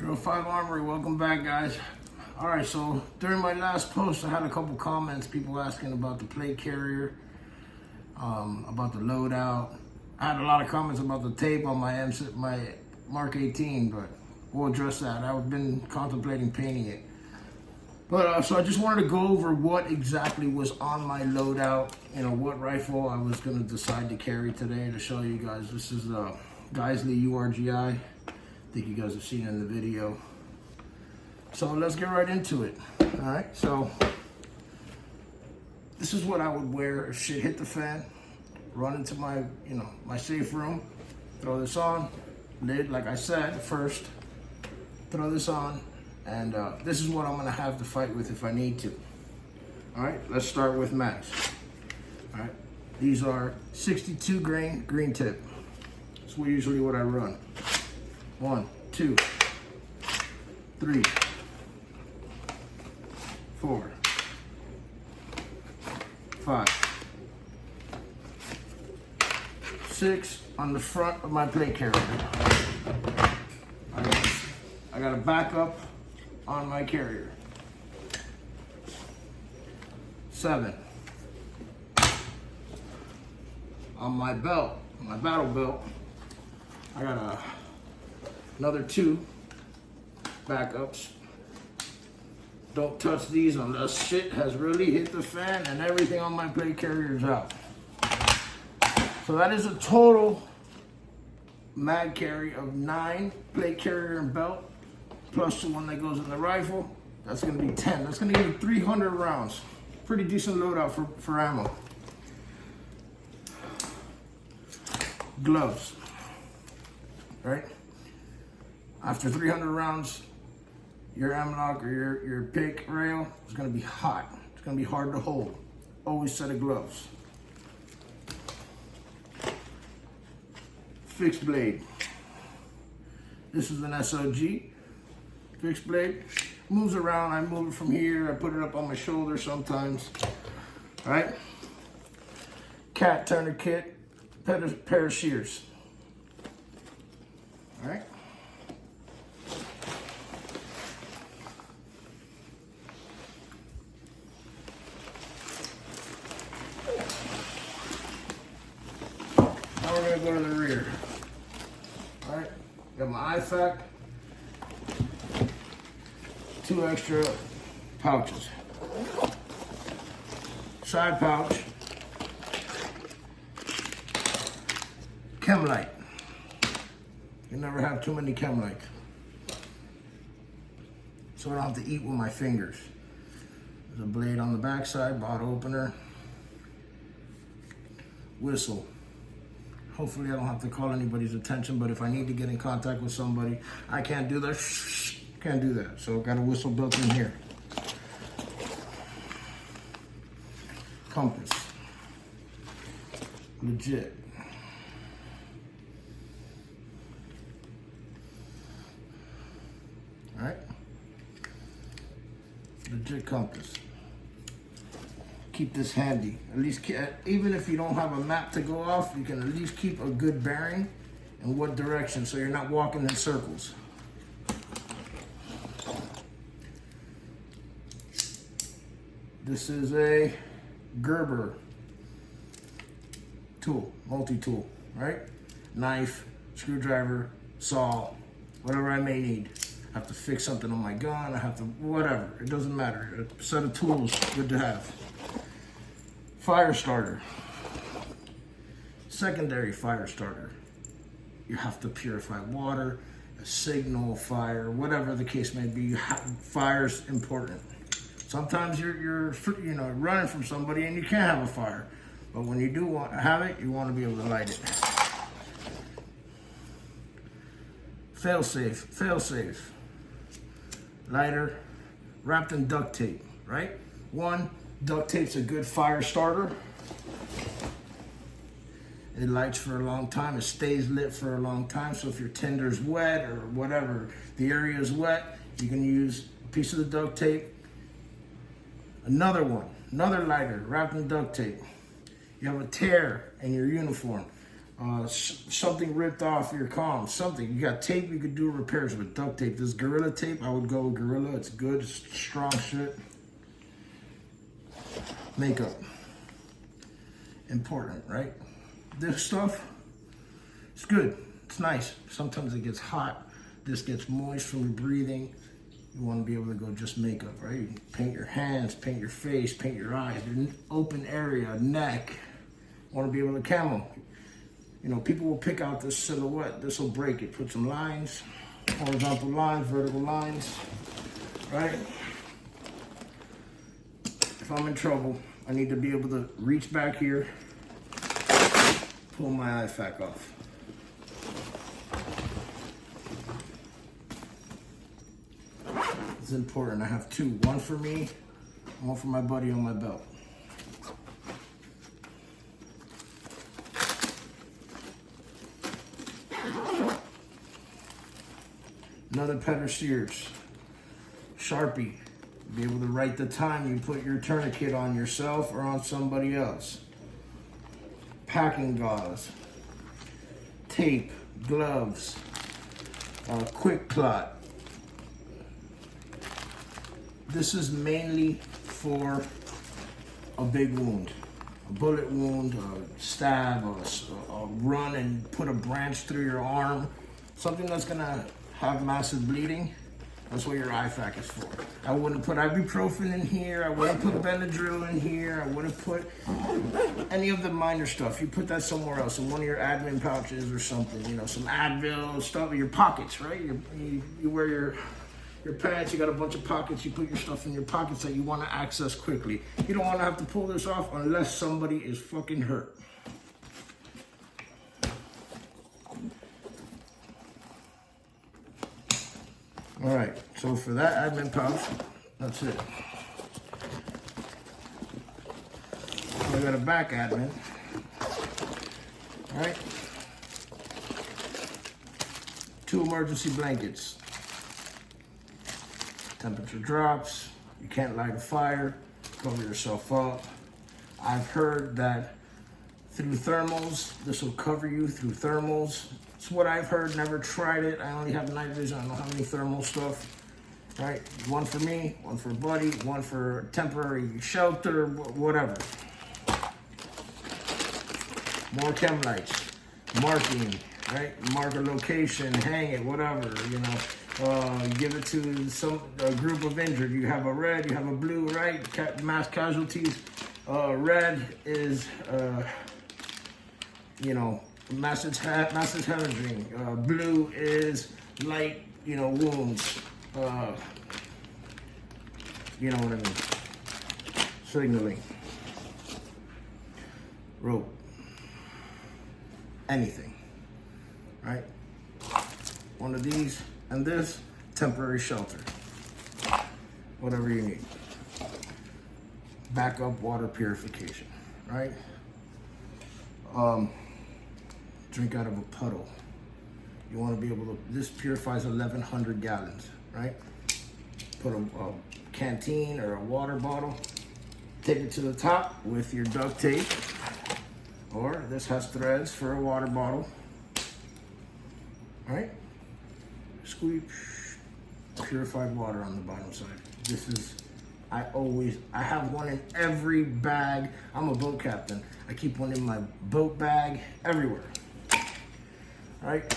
305 Armory, welcome back, guys. All right, so during my last post, I had a couple comments, people asking about the plate carrier, about the loadout. I had a lot of comments about the tape on my Mark 18, but we'll address that. I've been contemplating painting it. But so I just wanted to go over what exactly was on my loadout, what rifle I was going to decide to carry today to show you guys. This is a Geisley URGI. I think you guys have seen it in the video. So let's get right into it. All right, so this is what I would wear if shit hit the fan. Run into my, my safe room, throw this on, lid, like I said, first, throw this on, and this is what I'm gonna have to fight with if I need to. All right, let's start with mags. All right, these are 62 grain green tip. That's usually what I run. 1, 2, 3, 4, 5, 6 on the front of my plate carrier. I got a backup on my carrier. 7 on my belt, my battle belt. I got another 2 backups. Don't touch these unless shit has really hit the fan and everything on my plate carrier is out. So that is a total mag carry of 9 plate carrier and belt, plus the one that goes in the rifle. That's gonna be 10. That's gonna give me 300 rounds. Pretty decent loadout for ammo. Gloves, right? After 300 rounds, your M-lock or your pick rail is gonna be hot. It's gonna be hard to hold. Always set of gloves. Fixed blade. This is an SOG. Fixed blade. Moves around, I move it from here, I put it up on my shoulder sometimes. All right? Cat tourniquet, pair of shears. All right? Now we're gonna go to the rear. All right, got my IFAC, 2 extra pouches. Side pouch, chem light. You never have too many chem lights. So I don't have to eat with my fingers. There's a blade on the backside, bottle opener, whistle. Hopefully I don't have to call anybody's attention, but if I need to get in contact with somebody, I can't do that. Can't do that. So I've got a whistle built in here. Compass. Legit. All right. Legit compass. Keep this handy. At least, even if you don't have a map to go off, you can at least keep a good bearing in what direction, so you're not walking in circles. This is a Gerber tool, multi-tool, right? Knife, screwdriver, saw, whatever I may need. I have to fix something on my gun, I have to, whatever, it doesn't matter. A set of tools, good to have. Fire starter. Secondary fire starter. You have to purify water, a signal, fire, whatever the case may be. Fire's important. Sometimes you're running from somebody and you can't have a fire. But when you do want to have it, you want to be able to light it. Fail safe. Lighter, wrapped in duct tape, right? 1, duct tape's a good fire starter. It lights for a long time. It stays lit for a long time. So if your tinder's wet or whatever, the area is wet, you can use a piece of the duct tape. Another lighter wrapped in duct tape. You have a tear in your uniform. something ripped off your comm, something. You got tape, you could do repairs with duct tape. This Gorilla tape, I would go with Gorilla. It's good, it's strong shit. Makeup. Important, right? This stuff, it's good, it's nice. Sometimes it gets hot. This gets moist from your breathing. You want to be able to go just makeup, right? Paint your hands, paint your face, paint your eyes, your open area, neck. Want to be able to camo. You know, people will pick out this silhouette. This will break it. Put some lines, horizontal lines, vertical lines, right? If I'm in trouble, I need to be able to reach back here, pull my IFAC off. It's important. I have two, one for me, one for my buddy on my belt. Another Petter Sears, Sharpie, be able to write the time you put your tourniquet on yourself or on somebody else. Packing gauze, tape, gloves, quick clot. This is mainly for a big wound, a bullet wound, a stab, a run and put a branch through your arm, something that's gonna have massive bleeding. That's what your IFAC is for. I wouldn't put ibuprofen in here. I wouldn't put Benadryl in here. I wouldn't put any of the minor stuff. You put that somewhere else, in one of your admin pouches or something. You know, some Advil stuff in your pockets, right? You wear your pants. You got a bunch of pockets. You put your stuff in your pockets that you want to access quickly. You don't want to have to pull this off unless somebody is fucking hurt. All right, so for that admin pouch, that's it. So I got a back admin, all right? 2 emergency blankets. Temperature drops, you can't light a fire, cover yourself up. I've heard that through thermals, this will cover you through thermals. It's what I've heard, never tried it. I only have night vision, I don't have any thermal stuff. Right, one for me, one for a buddy, one for temporary shelter, whatever. More chem lights, marking, right? Mark a location, hang it, whatever, you know. Give it to a group of injured. You have a red, you have a blue, right? Mass casualties. Red is, you know, massive hemorrhaging. Blue is light, you know, wounds. You know what I mean. Signaling. Rope. Anything. Right? One of these and this, temporary shelter. Whatever you need. Backup water purification. Right? Drink out of a puddle. You want to be able to, this purifies 1,100 gallons, right? Put a canteen or a water bottle, take it to the top with your duct tape, or this has threads for a water bottle, right? Squeeze, purified water on the bottom side. This is, I have one in every bag. I'm a boat captain. I keep one in my boat bag, everywhere, right?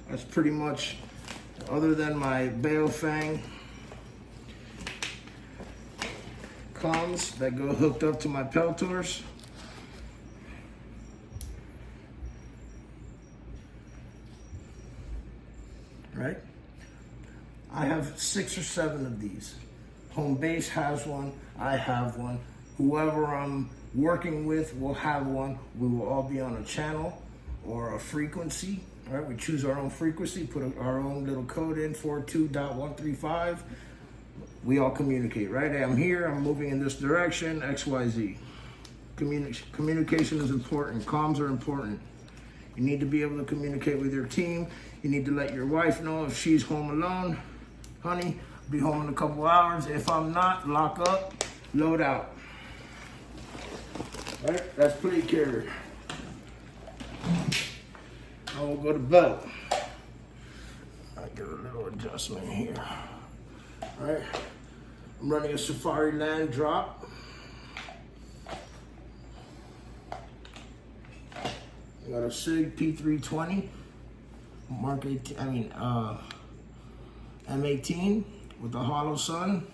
That's pretty much, other than my Baofeng comms that go hooked up to my Peltors. Right? I have 6 or 7 of these. Home base has one, I have one. Whoever I'm working with will have one. We will all be on a channel or a frequency. All right, we choose our own frequency, put our own little code in, 42.135. We all communicate, right? Hey, I'm here, I'm moving in this direction, XYZ. Communication is important, comms are important. You need to be able to communicate with your team. You need to let your wife know if she's home alone. Honey, I'll be home in a couple hours. If I'm not, lock up, load out. All right, that's plate carrier. Now we'll go to belt. I get a little adjustment here. All right, I'm running a Safari Land drop. I got a SIG P320, Mark 18. M18 with the hollow sun.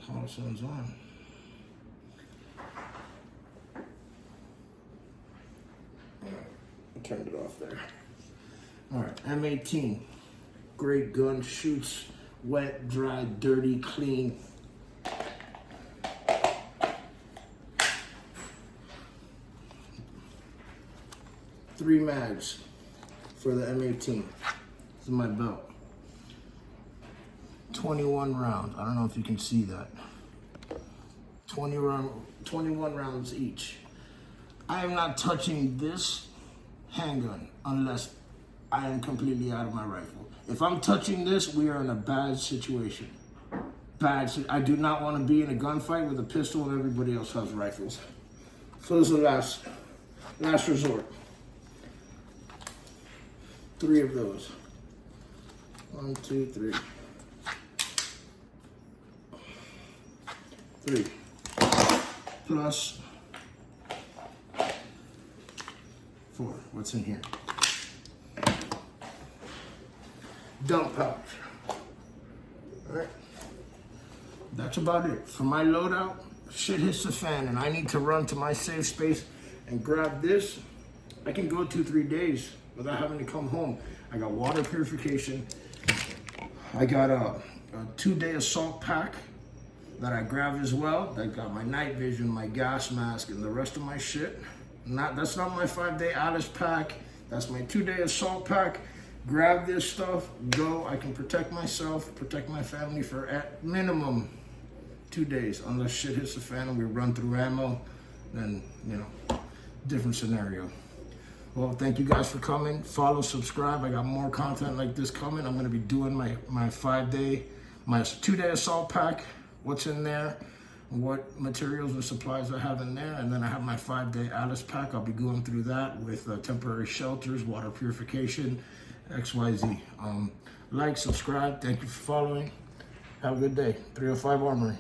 Hollow sun's on. I turned it off there. All right, M18. Great gun, shoots wet, dry, dirty, clean. Three mags for the M18. This is my belt. 21 rounds. I don't know if you can see that. 21 rounds each. I am not touching this handgun unless I am completely out of my rifle. If I'm touching this, we are in a bad situation. I do not want to be in a gunfight with a pistol and everybody else has rifles. So this is the last resort. 3 of those. 1, 2, 3. 3. Plus 4. What's in here? Dump pouch. Alright. That's about it. For my loadout, shit hits the fan and I need to run to my safe space and grab this. I can go 2-3 days without having to come home. I got water purification. I got a 2-day assault pack that I grabbed as well. I got my night vision, my gas mask, and the rest of my shit. That's not my 5-day Alice pack. That's my 2-day assault pack. Grab this stuff, go. I can protect myself, protect my family for at minimum 2 days. Unless shit hits the fan and we run through ammo, then, you know, different scenario. Well, thank you guys for coming. Follow, subscribe. I got more content like this coming. I'm gonna be doing my 2-day assault pack, what's in there, what materials and supplies I have in there, and then I have my 5-day Alice pack. I'll be going through that with temporary shelters, water purification, XYZ. Like, subscribe. Thank you for following. Have a good day. 305 Armory.